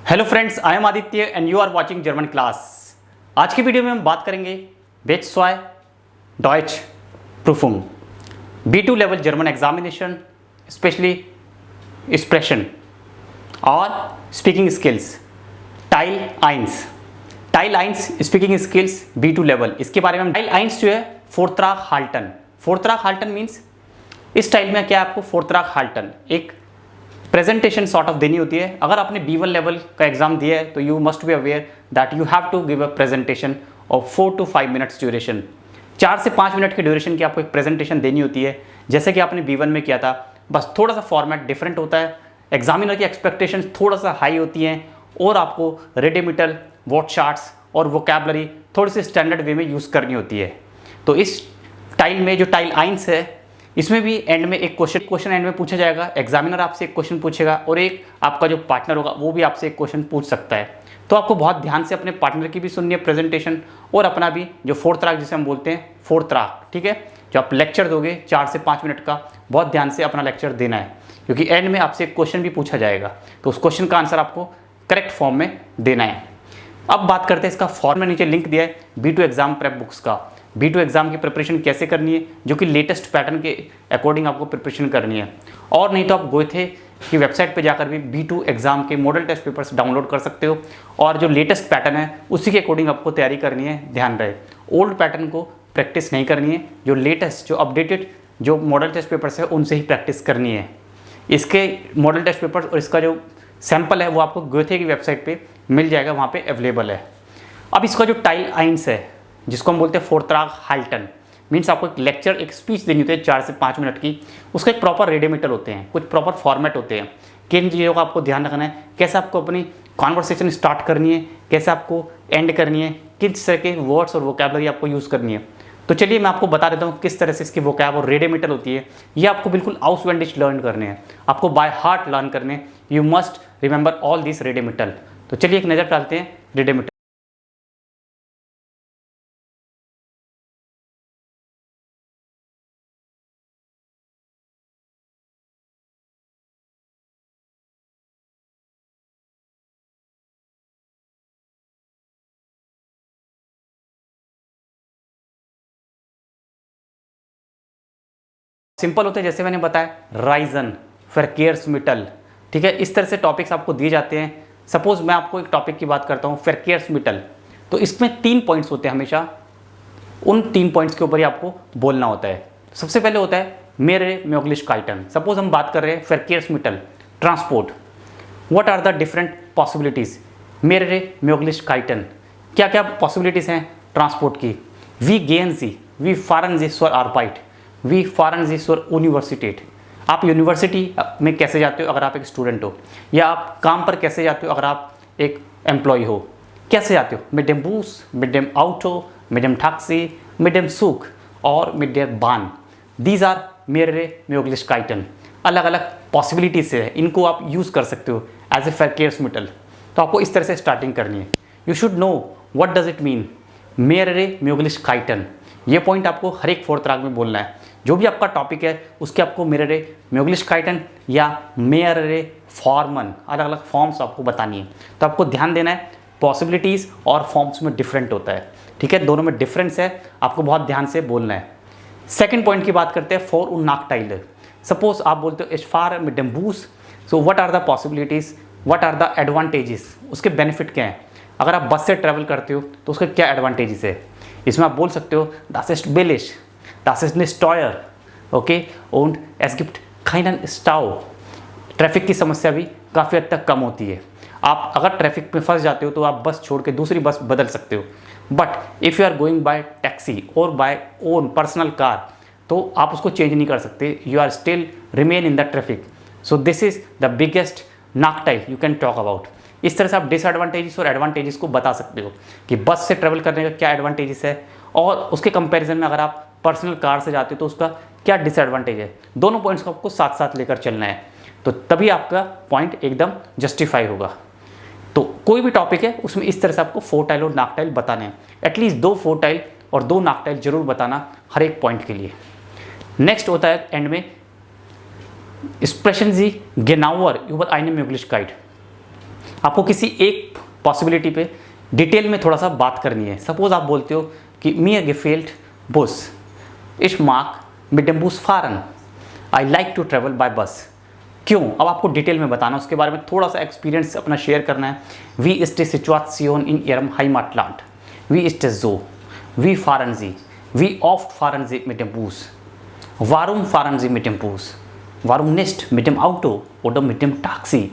Hello friends, I am Aditya and you are watching German class. आज की video में हम बात करेंगे बेचस्वाय डॉइच प्रूफुंग B2 level German examination, specially expression और स्पीकिंग स्किल्स टाइल आइंस स्पीकिंग स्किल्स B2 लेवल। इसके बारे में टाइल आइंस जो है फोर्थराग हाल्टन मीन्स इस टाइल में क्या है, आपको फोर्थराग हाल्टन एक प्रेजेंटेशन सॉर्ट ऑफ देनी होती है। अगर आपने B1 लेवल का एग्जाम दिया है तो you must be aware that you have to give a presentation of 4 to 5 minutes duration. 4 से 5 मिनट की ड्यूरेशन की आपको एक प्रेजेंटेशन देनी होती है, जैसे कि आपने B1 में किया था। बस थोड़ा सा फॉर्मेट डिफरेंट होता है, एग्जामिनर की एक्सपेक्टेशन थोड़ा सा हाई होती हैं और आपको रेडिमिटल वर्ड चार्ट्स और वोकैबलरी थोड़ी सी स्टैंडर्ड वे में यूज़ करनी होती है। तो इस टाइल में जो टाइल आइंस है, इसमें भी एंड में एक क्वेश्चन एंड में पूछा जाएगा। एग्जामिनर आपसे एक क्वेश्चन पूछेगा और एक आपका जो पार्टनर होगा वो भी आपसे एक क्वेश्चन पूछ सकता है। तो आपको बहुत ध्यान से अपने पार्टनर की भी सुननी है प्रेजेंटेशन, और अपना भी जो फोर्थराग जिसे हम बोलते हैं फोर्थराग, ठीक है, जो आप लेक्चर दोगे 4 से 5 मिनट का, बहुत ध्यान से अपना लेक्चर देना है, क्योंकि एंड में आपसे एक क्वेश्चन भी पूछा जाएगा। तो उस क्वेश्चन का आंसर आपको करेक्ट फॉर्म में देना है। अब बात करते हैं इसका फॉर्म में नीचे लिंक दिया है B2 एग्जाम प्रेप बुक्स का। B2 एग्जाम की प्रिपरेशन कैसे करनी है, जो कि लेटेस्ट पैटर्न के अकॉर्डिंग आपको प्रिपरेशन करनी है। और नहीं तो आप गोएथे की वेबसाइट पे जाकर भी B2 एग्जाम के मॉडल टेस्ट पेपर्स डाउनलोड कर सकते हो, और जो लेटेस्ट पैटर्न है उसी के अकॉर्डिंग आपको तैयारी करनी है। ध्यान रहे, ओल्ड पैटर्न को प्रैक्टिस नहीं करनी है, जो लेटेस्ट जो अपडेटेड जो मॉडल टेस्ट पेपर्स है उनसे ही प्रैक्टिस करनी है। इसके मॉडल टेस्ट पेपर्स और इसका जो सैंपल है वो आपको गोएथे की वेबसाइट पे मिल जाएगा, वहाँ पे अवेलेबल है। अब इसका जो टाइल आइंस है, जिसको हम बोलते हैं फोर्थराग हाल्टन, मीन्स आपको एक लेक्चर एक स्पीच देनी होती है 4 से 5 मिनट की। उसका एक प्रॉपर रेडिमेटर होते हैं, कुछ प्रॉपर फॉर्मेट होते हैं। किन चीज़ों का आपको ध्यान रखना है, कैसे आपको अपनी कॉन्वर्सेशन स्टार्ट करनी है, कैसे आपको एंड करनी है, किस तरह के वर्ड्स और वोकैबलरी आपको यूज़ करनी है। तो चलिए मैं आपको बता देता हूँ किस तरह से इसकी वोकैब और रेडिमेटर होती है। ये आपको बिल्कुल आउटस्टैंडिश लर्न करने हैं, आपको बाय हार्ट लर्न करने। You must remember all this रेडिमेटर। तो चलिए एक नज़र डालते हैं रेडिमेटर। सिंपल होते हैं, जैसे मैंने बताया राइजन फेरकेयर्समिटल, ठीक है। इस तरह से टॉपिक्स आपको दिए जाते हैं। सपोज मैं आपको एक टॉपिक की बात करता हूँ फेरकेयर्समिटल, तो इसमें 3 पॉइंट्स होते हैं हमेशा। उन 3 पॉइंट्स के ऊपर ही आपको बोलना होता है। सबसे पहले होता है मेरे म्योग्लिशकाइटन। सपोज हम बात कर रहे हैं फेरकेयर्समिटल transport, what are the different possibilities मेरे म्योग्लिशकाइटन, क्या क्या पॉसिबिलिटीज़ हैं ट्रांसपोर्ट की। वी गेन जी वी फारन जी स्वर आरपाइट वी फॉरन जी स्वर यूनिवर्सिटेट। आप यूनिवर्सिटी में कैसे जाते हो अगर आप एक स्टूडेंट हो, या आप काम पर कैसे जाते हो अगर आप एक एम्प्लॉय हो, कैसे जाते हो, मिड डेम बूस, मिड डेम आउटो, मिड डेम टैक्सी, मिड डेम सूक और मिड डेम बान। दीज आर मेरे म्योग्लिशकाइटन। अलग अलग पॉसिबिलिटीज है, इनको आप यूज़ कर सकते हो एज ए फेरकेयर्समिटल। तो आपको इस तरह से स्टार्टिंग करनी है। You should know what does it mean मेरे म्योग्लिशकाइटन। ये पॉइंट आपको हर एक फोर्थराग में बोलना है। जो भी आपका टॉपिक है उसके आपको मेरे म्योग्लिशकाइटन या मेरे फॉर्मन अलग अलग फॉर्म्स आपको बतानी है। तो आपको ध्यान देना है, पॉसिबिलिटीज़ और फॉर्म्स में डिफरेंट होता है, ठीक है, दोनों में डिफरेंस है, आपको बहुत ध्यान से बोलना है। सेकेंड पॉइंट की बात करते हैं फॉर उन नाकटाइल। सपोज आप बोलते हो एज फार मिड डेम बूस, so what are the possibilities, what are the advantages, उसके बेनिफिट क्या हैं। अगर आप बस से ट्रैवल करते हो तो उसके क्या एडवांटेजेस है। इसमें आप बोल सकते हो das ist billig, das ist nicht teuer, okay, und es gibt keinen Stau। Traffic की समस्या भी काफ़ी हद तक कम होती है। आप अगर ट्रैफिक में फंस जाते हो तो आप बस छोड़ के दूसरी बस बदल सकते हो। But if you are going by taxi और बाय ओन पर्सनल कार, तो आप उसको चेंज नहीं कर सकते। You are still remain in the traffic. So this is the biggest नाकटाइल यू कैन टॉक अबाउट। इस तरह से आप डिसएडवांटेजेस और एडवांटेजेस को बता सकते हो कि बस से ट्रैवल करने का क्या एडवांटेजेस है, और उसके कंपैरिजन में अगर आप पर्सनल कार से जाते हो तो उसका क्या डिसएडवांटेज है। दोनों पॉइंट्स को आपको साथ साथ लेकर चलना है, तो तभी आपका पॉइंट एकदम जस्टिफाई होगा। तो कोई भी टॉपिक है उसमें इस तरह से आपको फोरटाइल और नाकटाइल बताने हैं। एटलीस्ट 2 फोरटाइल और 2 नाकटाइल जरूर बताना हर एक पॉइंट के लिए। नेक्स्ट होता है एंड में स्प्रेशन जी गेनावर यूबर आइने म्योग्लिशकाइट। आपको किसी एक पॉसिबिलिटी पे डिटेल में थोड़ा सा बात करनी है। सपोज आप बोलते हो कि mir gefällt Bus, ich mag mit dem Bus fahren, I like to travel by bus। क्यों? अब आपको डिटेल में बताना, उसके बारे में थोड़ा सा एक्सपीरियंस अपना शेयर करना है। Wie ist die Situation in Ihrem Heimatland? Wie ist es so? Wie fahren Sie? Wie oft fahren Sie mit dem Bus? Warum fahren Sie mit dem Bus? Warum nicht mit dem Auto oder mit dem Taxi?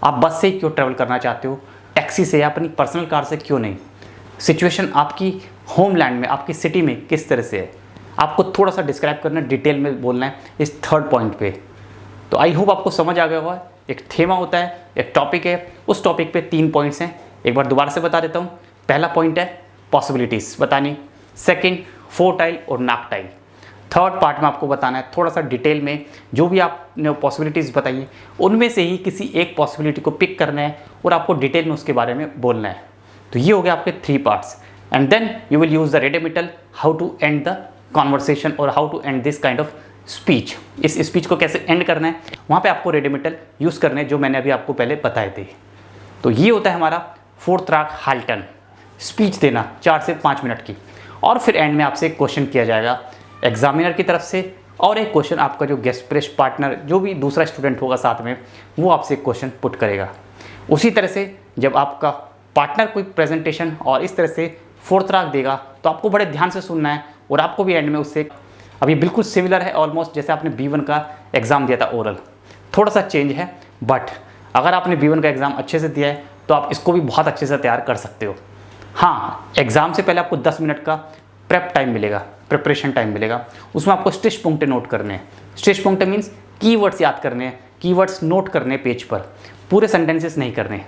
आप बस से क्यों travel करना चाहते हो, taxi से या अपनी पर्सनल कार से क्यों नहीं? सिचुएशन आपकी होमलैंड में, आपकी सिटी में किस तरह से है, आपको थोड़ा सा डिस्क्राइब करना है, डिटेल में बोलना है इस थर्ड पॉइंट पे। तो आई होप आपको समझ आ गया होगा। एक थेमा होता है, एक टॉपिक है, उस टॉपिक पे 3 पॉइंट्स हैं। एक बार दोबारा से बता देता हूँ। पहला पॉइंट है पॉसिबिलिटीज़ बतानी, सेकेंड फोर्टाइल और नाकटाइल, थर्ड पार्ट में आपको बताना है थोड़ा सा डिटेल में जो भी आपने पॉसिबिलिटीज़ बताई हैं उनमें से ही किसी एक पॉसिबिलिटी को पिक करना है और आपको डिटेल में उसके बारे में बोलना है। तो ये हो गया आपके 3 parts, and then you will use the रेडिमिटल, how to end the conversation और how to end this kind of speech. इस स्पीच को कैसे एंड करना है वहाँ पे आपको रेडिमिटल यूज़ करने हैं जो मैंने अभी आपको पहले बताए थे। तो ये होता है हमारा फोर्थराग हाल्टन, स्पीच देना 4 से 5 मिनट की, और फिर एंड में आपसे एक क्वेश्चन किया जाएगा एग्जामिनर की तरफ से, और एक क्वेश्चन आपका जो गेस्ट प्रेस पार्टनर जो भी दूसरा स्टूडेंट होगा साथ में वो आपसे एक क्वेश्चन पुट करेगा। उसी तरह से जब आपका पार्टनर कोई प्रेजेंटेशन और इस तरह से फोर्थराग देगा तो आपको बड़े ध्यान से सुनना है और आपको भी एंड में उससे, अभी बिल्कुल सिमिलर है ऑलमोस्ट जैसे आपने B1 का एग्ज़ाम दिया था ओरल, थोड़ा सा चेंज है, बट अगर आपने B1 का एग्ज़ाम अच्छे से दिया है तो आप इसको भी बहुत अच्छे से तैयार कर सकते हो। हाँ, एग्ज़ाम से पहले आपको 10 मिनट का प्रेप टाइम मिलेगा, प्रिपरेशन टाइम मिलेगा, उसमें आपको स्टिचपुंक्टे नोट करने हैं। स्टिचपुंक्टे मीन्स कीवर्ड्स याद करने हैं, कीवर्ड्स नोट करने हैं पेज पर, पूरे सेंटेंसेस नहीं करने हैं।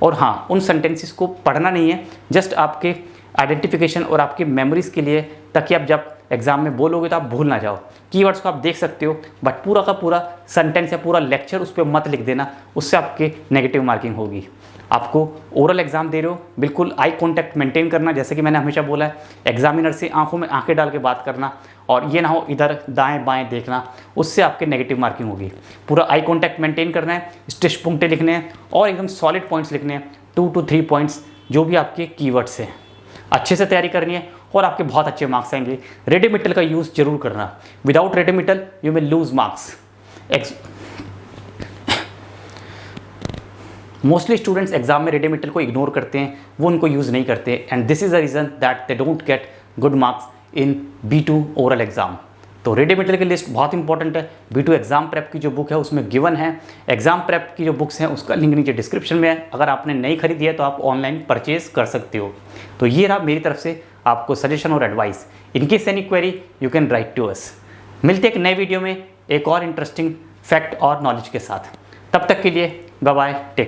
और हाँ, उन सेंटेंसेस को पढ़ना नहीं है, जस्ट आपके आइडेंटिफिकेशन और आपकी मेमोरीज़ के लिए, ताकि आप जब एग्जाम में बोलोगे तो आप भूल ना जाओ। कीवर्ड्स को आप देख सकते हो बट पूरा का पूरा सेंटेंस या पूरा लेक्चर उस पर मत लिख देना, उससे आपके नेगेटिव मार्किंग होगी। आपको ओरल एग्जाम दे रहे हो, बिल्कुल आई कांटेक्ट मेंटेन करना, जैसे कि मैंने हमेशा बोला है, एग्जामिनर से आंखों में आंखें डाल के बात करना, और ये ना हो इधर दाएं बाएं देखना, उससे आपके नेगेटिव मार्किंग होगी। पूरा आई कांटेक्ट मेंटेन करना है, स्टिचपुंक्टे लिखने हैं और एकदम सॉलिड पॉइंट्स लिखने हैं, 2 to 3 पॉइंट्स जो भी आपके कीवर्ड्स हैं, अच्छे से तैयारी करनी है और आपके बहुत अच्छे मार्क्स आएंगे। रेडिमिटल का यूज़ जरूर करना, विदाउट रेडिमिटल you will lose marks. Mostly students exam में रेडिमिटल को इग्नोर करते हैं, वो उनको यूज़ नहीं करते, and this is the reason that they don't get good marks in B2 oral exam. तो रेडिमिटल की लिस्ट बहुत इंपॉर्टेंट है। B2 एग्जाम प्रेप की जो बुक है उसमें गिवन है, एग्जाम प्रेप की जो बुक्स हैं उसका लिंक नीचे डिस्क्रिप्शन में है, अगर आपने नहीं खरीदी है तो आप ऑनलाइन परचेज कर सकते हो। तो ये रहा मेरी तरफ से आपको सजेशन और advice. In case any query you can write to us. मिलते एक नए वीडियो में एक और इंटरेस्टिंग फैक्ट और नॉलेज के साथ, तब तक के लिए बाय बाय, टेक